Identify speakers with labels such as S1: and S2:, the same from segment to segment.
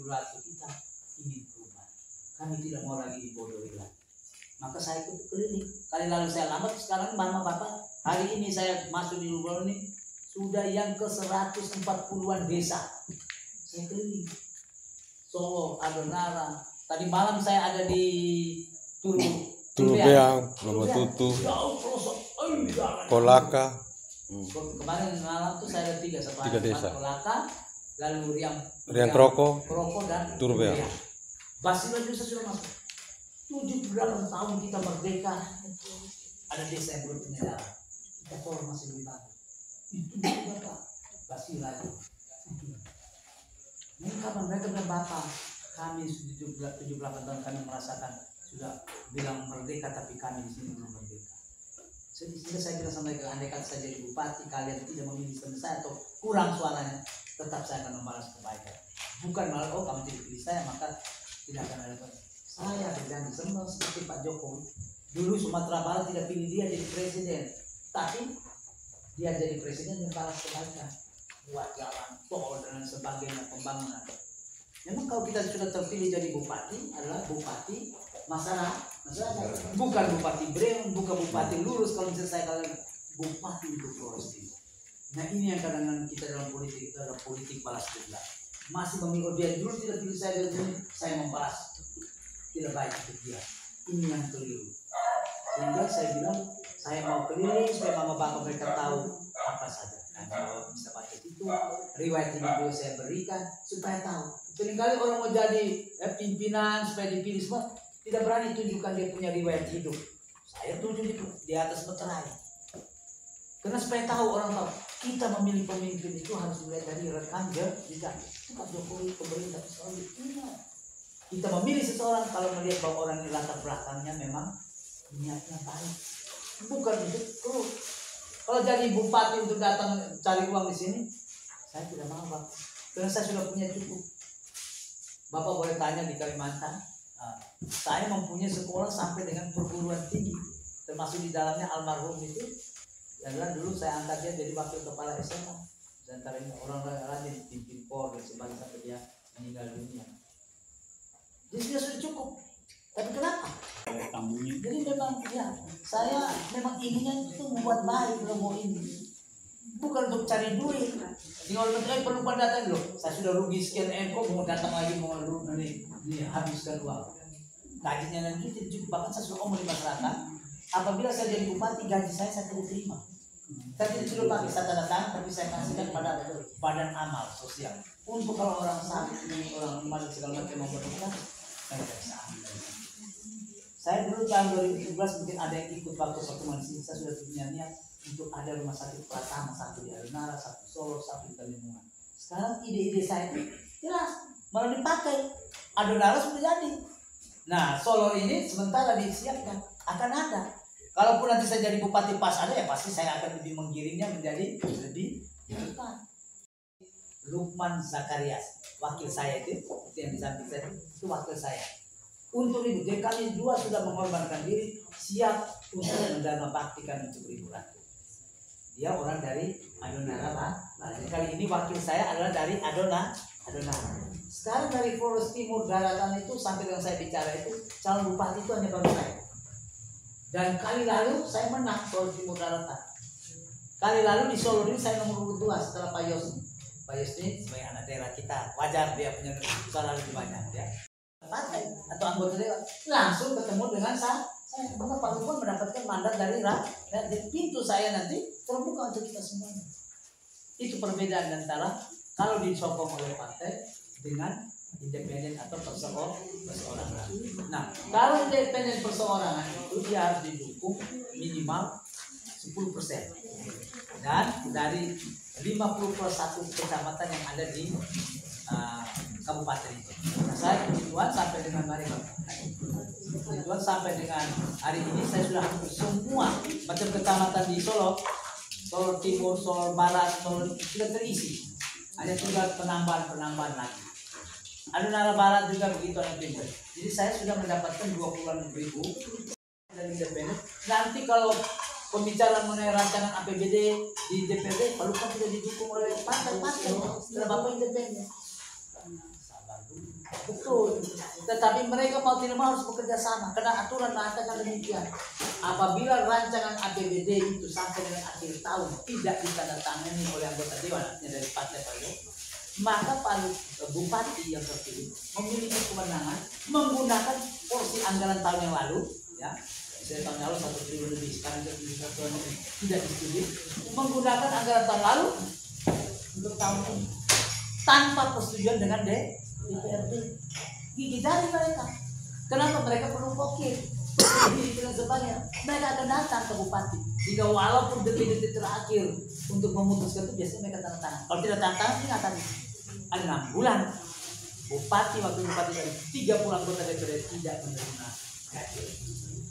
S1: Ratu kita ingin perubahan. Kami tidak mau lagi dibodohi lagi. Maka saya ikut keliling. Kali lalu saya lambat, sekarang mama bapak hari ini saya masuk di Lubang ini sudah yang ke 140-an desa. Saya keliling. Solo, Adonara. Tadi malam saya ada di
S2: Turbeang, Lomba Tutu, Kolaka.
S1: Kemarin malam tuh saya ada 3
S2: desa.
S1: Kolaka, lalu
S2: Riang Kroko,
S1: dan
S2: Turbeang.
S1: Basilan desa sudah masuk. 78 tahun kita merdeka. Ada desa yang belum punya jalan. Kita tolong masih belum ada. Itu Bapak Basilan. Ini kapan mereka bilang Bapak? Kami 78 tahun kami merasakan sudah bilang merdeka, tapi kami di sini belum merdeka. Sehingga saya bilang sama mereka, andai kata saya jadi bupati, kalian tidak memilih saya atau kurang suaranya, tetap saya akan membalas kebaikan. Bukan malah kamu tidak pilih saya maka tidak akan ada. Saya berjanji sama seperti Pak Jokowi. Dulu Sumatera Barat tidak pilih dia jadi presiden, tapi dia jadi presiden yang balas kebaikan, buat jalan, tol dan sebagainya, pembangunan. Memang kalau kita sudah terpilih jadi bupati adalah bupati masyarakat, bukan bupati brem, bukan bupati lurus. Kalau misalnya saya kalian bupati untuk Flores Timur. Nah ini yang kadang-kadang kita dalam politik itu adalah politik balas dendam. Masih memilih dia dulu tidak pilih saya dari sini, saya membalas. Tidak baik untuk dia. Ini yang keliru. Sehingga saya bilang saya mau keliling supaya mama bapak mereka tahu apa saja. Nah, kalau bisa baca itu riwayat hidup saya berikan supaya tahu. Seringkali orang mau jadi pimpinan supaya dipilih semua tidak berani tunjukkan dia punya riwayat hidup. Saya tunjuk di atas meterai. Karena supaya tahu orang tahu kita memilih pemimpin itu harus dilihat dari rekam jejak. Itu Pak Jokowi pemerintah selalu ingat. Kita memilih seseorang kalau melihat bahwa orang ini latar belakangnya memang niatnya baik. Bukan untuk terus. Kalau jadi bupati untuk datang cari uang di sini, saya tidak mau Pak. Karena saya sudah punya cukup. Bapak boleh tanya di Kalimantan, saya mempunyai sekolah sampai dengan perguruan tinggi, termasuk di dalamnya almarhum itu adalah dulu saya angkat dia jadi wakil kepala SMA. Dan antaranya orang lain pimpin Polri sebagainya sampai dia meninggal dunia. Jadi sudah cukup. Tapi kenapa? Jadi memang ya, saya memang inginnya itu membuat baik logo ini. Bukan untuk cari duit. Tinggal menteri perlu datang loh. Saya sudah rugi sekian kok mau datang lagi mau ini habiskan uang. Gajinya nanti tidak cukup, bahkan saya sudah omong di masyarakat. Apabila saya jadi bupati gaji saya tidak terima. Saya tidak sudah pakai saya tanda tangan, tapi saya kasihkan pada badan amal sosial. Untuk kalau orang sakit, orang mati segala macam mau berbuka, saya tidak bisa ambil. Saya dulu tahun 2017 mungkin ada yang ikut waktu pertemuan sini. Saya sudah punya niat untuk ada rumah sakit pertama, satu di Adonara, satu Solo, satu di Kalimantan. Sekarang ide-ide saya itu jelas malah dipakai. Adonara sudah jadi. Nah Solo ini sementara disiapkan akan ada. Kalaupun nanti saya jadi bupati pas ada ya pasti saya akan lebih menggiringnya menjadi lebih cepat. Lukman Zakarias, wakil saya itu yang di samping saya itu wakil saya. Untuk ibu, jadi kami dua sudah mengorbankan diri, siap untuk mendana baktikan untuk Ibu Ratu. Dia orang dari Adonara, Pak. Jadi kali ini wakil saya adalah dari Adonara. Sekarang dari Flores Timur daratan itu sampai dengan saya bicara itu calon bupati itu hanya baru saya. Dan kali lalu saya menang Flores Timur daratan. Kali lalu di Solo ini saya nomor 2 setelah Pak Yos. Pak Yos ini sebagai anak daerah kita, wajar dia punya suara lebih banyak ya. Partai atau anggota dewan langsung ketemu dengan saya. Maka Pak Lukman mendapatkan mandat dari rakyat. Jadi pintu saya nanti terbuka untuk kita semuanya. Itu perbedaan antara kalau disokong oleh partai dengan independen atau perseorangan. Nah, kalau independen perseorangan itu dia harus didukung minimal 10%. Dan dari 50+1 kecamatan yang ada di kabupaten itu. Nah, saya kebetulan sampai dengan hari ini saya sudah hampir semua macam kecamatan di Solo, Solo Timur, Solo Barat, Solo sudah terisi. Hanya tinggal penambahan lagi. Adonara Barat juga begitu ada pintu. Jadi saya sudah mendapatkan 20.000 dari independen. Nanti kalau pembicaraan mengenai rancangan APBD di DPRD, Pak Lukman sudah didukung oleh partai-partai. Setelah Bapak independen. Sabar dulu. Betul. Tetapi mereka mau tidak mau harus bekerja sama karena aturan mengatakan demikian. Apabila rancangan APBD itu sampai dengan akhir tahun tidak ditandatangani oleh anggota dewan artinya dari partai Partai, maka Pak Bupati yang terpilih memiliki kewenangan menggunakan porsi anggaran tahun yang lalu, ya. Saya tahun lalu 1 triliun lebih, sekarang tidak disetujui, menggunakan anggaran tahun lalu untuk tahun ini tanpa persetujuan dengan DPRD. Gigi jari mereka. Kenapa mereka perlu kokir? Dengan sebagainya, mereka akan datang ke bupati. Jika walaupun detik-detik terakhir untuk memutuskan itu biasanya mereka tanda tangan. Kalau tidak tanda tangan, ini akan ada 6 bulan. Bupati waktu bupati tadi 30 anggota DPRD tidak menerima gaji.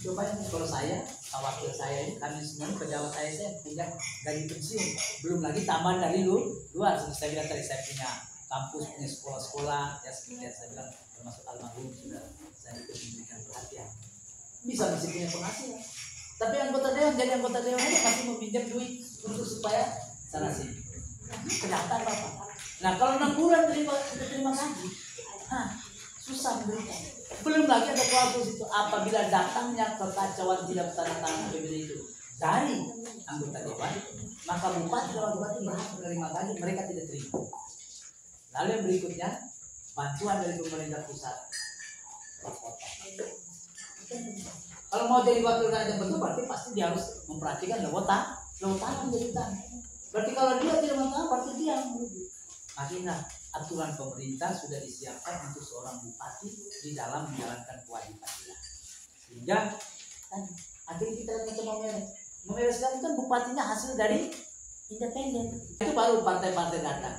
S1: Coba kalau saya, wakil saya ini, kami semua pejabat saya punya gaji pensiun. Belum lagi tambahan dari luar. Seperti saya bilang tadi, saya punya kampus, punya sekolah-sekolah, ya seperti yang saya bilang termasuk almarhum sudah saya memberikan perhatian. Bisa masih punya penghasilan. Tapi anggota dewan jadi anggota dewan ini masih meminjam duit untuk supaya sana sini. Kelihatan apa? Nah kalau 6 bulan terima gaji, susah memberikan. Belum lagi ada klausul itu apabila datangnya kekacauan tidak tanda tangan APBD itu dari anggota dewan, maka bupati dan bupati berhak menerima gaji, mereka tidak terima. Lalu yang berikutnya bantuan dari pemerintah pusat. Kalau mau jadi wakil rakyat betul berarti pasti dia harus memperhatikan lewotan menjadi utang. Berarti kalau dia tidak mengetahui berarti dia yang merugi. Akhirnya aturan pemerintah sudah disiapkan untuk seorang bupati di dalam menjalankan kewajibannya. Sehingga akhirnya kita mencoba memereskan kan bupatinya hasil dari independen. Itu baru partai-partai datang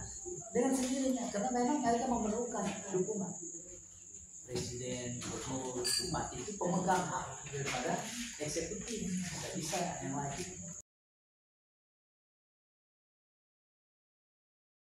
S1: dengan sendirinya karena memang mereka memerlukan dukungan. Presiden, gubernur, bupati itu pemegang hak daripada eksekutif, tidak bisa yang lain.